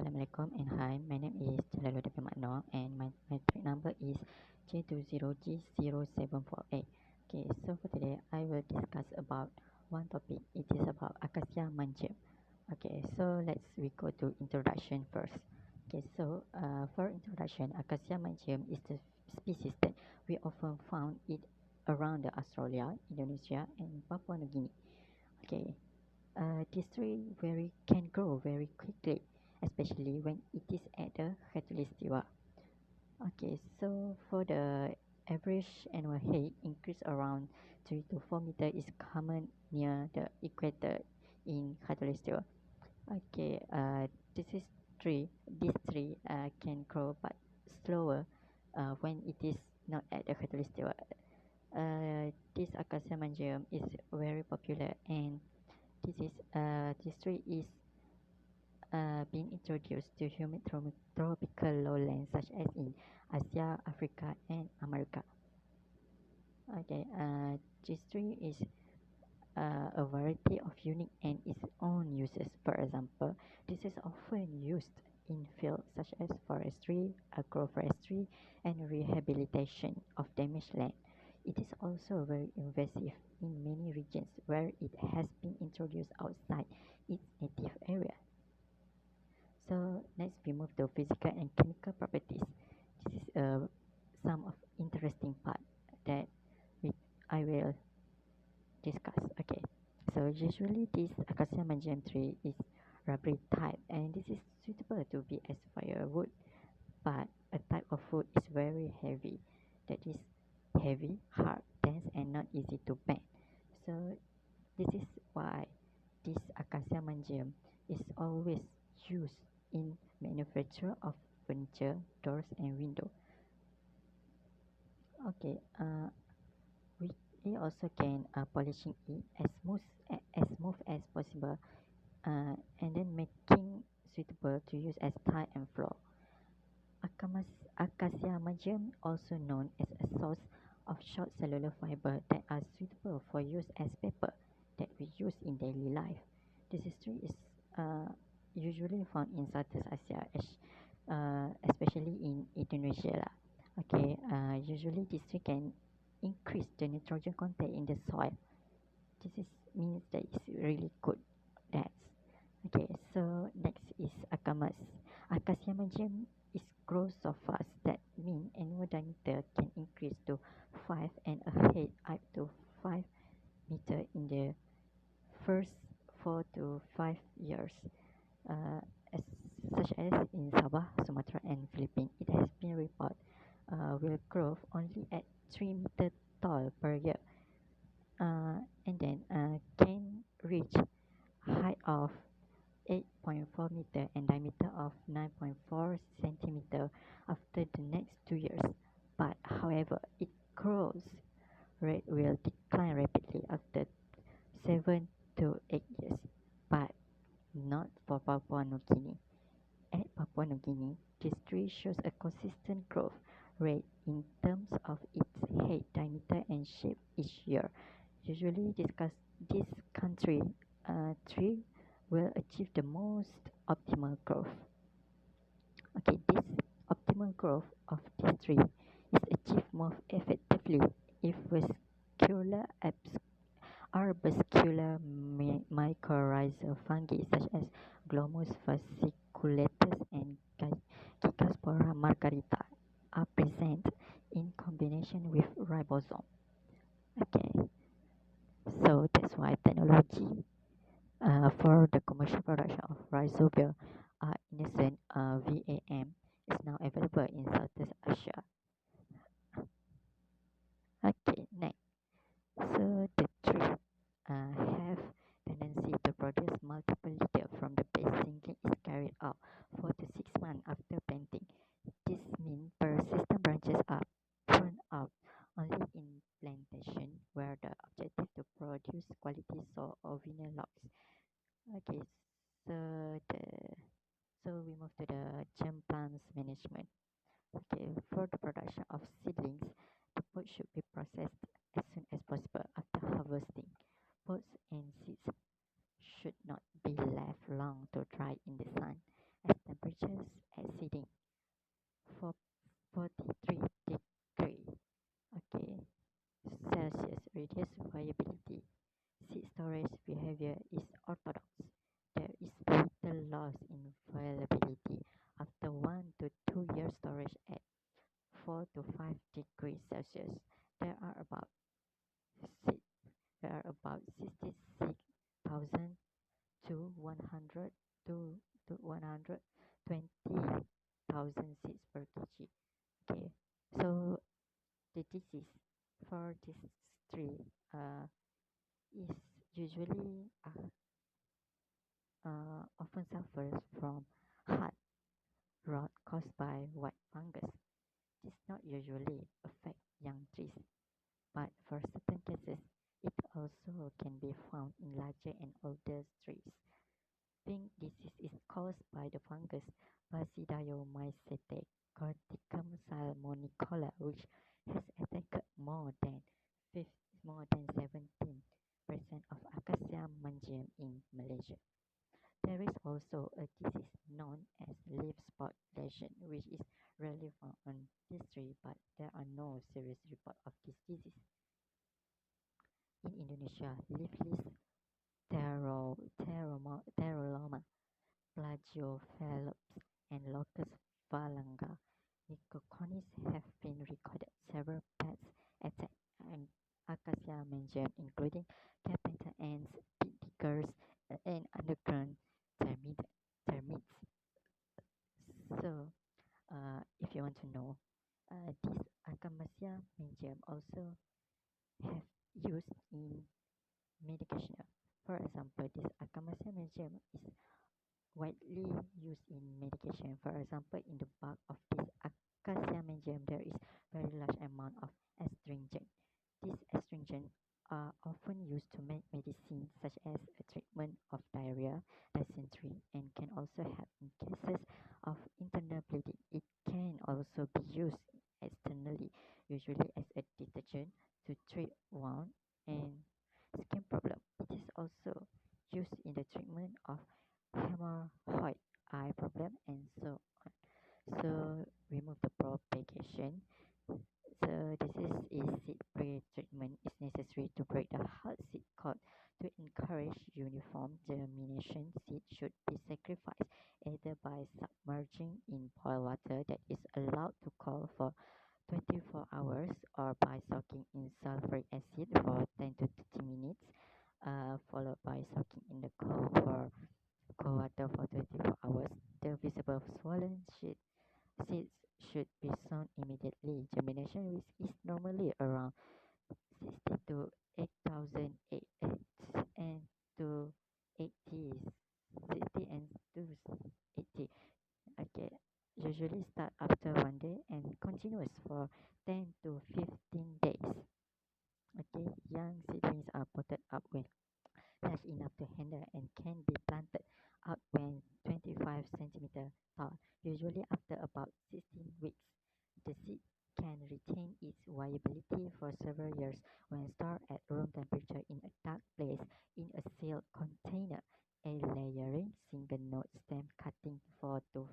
Assalamualaikum and hi, my name is Jalaluddin Makno and my track number is J20G0748. Okay, so for today I will discuss about one topic. It is about Acacia mangium. Okay, so we go to introduction first. Okay, so for introduction, Acacia mangium is the species that we often found it around Australia, Indonesia, and Papua New Guinea. Okay, this tree can grow very quickly, especially when it is at the Khatulistiwa. Okay, so for the average annual height increase around 3 to 4 meter is common near the equator in Khatulistiwa. Okay, this tree can grow but slower when it is not at the Khatulistiwa. This Acacia mangium is very popular and this tree is being introduced to humid tropical lowlands such as in Asia, Africa, and America. Okay, this tree is a variety of unique and its own uses. For example, this is often used in fields such as forestry, agroforestry, and rehabilitation of damaged land. It is also very invasive in many regions where it has been introduced outside its native area. So next we move to physical and chemical properties. This is some of interesting part that I will discuss. Okay, so usually this Acacia mangium tree is rubbery type and this is suitable to be as firewood, but a type of wood is very heavy, that is heavy, hard, dense, and not easy to bend. So this is why this Acacia mangium is always used in manufacture of furniture, doors, and window. Okay, we also can polishing it as smooth as possible, and then making suitable to use as tile and floor. Acacia mangium, also known as a source of short cellular fiber that are suitable for use as paper that we use in daily life. This tree is usually found in Southeast Asia, especially in Indonesia. Okay, usually this tree can increase the nitrogen content in the soil. Means that it's really good. That's okay. So next is Akamas. Acacia mangium is grows so fast that mean annual diameter can increase to 5 and a head up to 5 meter in the first 4 to 5 years. Uh, as, Such as in Sabah, Sumatra, and Philippines, it has been reported will grow only at 3 meter tall per year, and then can reach height of 8.4 meter and diameter of 9.4 centimeter after the next 2 years. But however, its growth rate will decline rapidly after 7 to 8 years, but not for Papua New Guinea. At Papua New Guinea, this tree shows a consistent growth rate in terms of its head diameter and shape each year. Usually, this country tree will achieve the most optimal growth. Okay, this optimal growth of this tree is achieved more effectively if vascular arbuscular mycorrhizal fungi such as Glomus fasciculatus and Gigaspora margarita are present in combination with ribosome. Okay, so that's why technology for the commercial production of rhizobium innocent VAM is now available in Southeast Asia. Okay, next. So the tree have tendency to produce multiple leaves from the base singly is carried out 4 to 6 months after planting. This means persistent branches are pruned out only in plantation where the objective to produce quality soil or vinyl logs. Okay, so we move to the germ plants management. Okay, for the production of seedlings, the pot should be processed as soon as possible after harvesting. Pots and seeds should not be left long to dry in the sun, as temperature loss in viability after 1 to 2 years storage at 4 to 5 degrees Celsius. There are about si- there are about 66,000 to 100 to 120,000 seeds per kg. Okay, so the disease for this tree is usually often suffers from heart rot caused by white fungus. This not usually affect young trees, but for certain cases, it also can be found in larger and older trees. Pink disease is caused by the fungus Basidiomycetes corticum salmonicola, which has attacked more than 17% of Acacia mangium in Malaysia. There is also a disease known as leaf spot lesion, which is rarely found on this tree, but there are no serious reports of this disease. In Indonesia, leafless Pteroloma plagiophalops and Locust phalanga nicoconis have been recorded. Several pests attack and Acacia mangium, including carpenter ants, pit diggers, and underground termites. So, if you want to know, this Acacia mangium also have used in medication. For example, this Acacia mangium is widely used in medication. For example, in the bark of this Acacia mangium, there is very large amount of astringent. These astringent are often used to make medicine such as a treatment of diarrhea, dysentery, and can also help in cases of internal bleeding. It can also be used externally, usually as a detergent to treat wound and skin problem. It is also used in the treatment of hemorrhoid, eye problem, and so on. So remove the propagation. So this is seed pre-treatment is necessary to break the hard seed coat. To encourage uniform germination, seed should be sacrificed either by submerging in boiled water that is allowed to cool for 24 hours or by soaking in sulfuric acid for 10 to 30 minutes, followed by soaking in the cold water for 24 hours. The visible swollen seeds should be sown immediately. Germination risk is normally around 60 to 8,000 and to 80, 60 and to 80. Okay, usually start after 1 day and continuous for 10 to 15 days. Okay, young seedlings are potted up when large enough to handle and can be planted out when 25 centimeter tall, usually after about 16 weeks. The seed can retain its viability for several years when stored at room temperature in a dark place in a sealed container. A layering single node stem cutting 4 to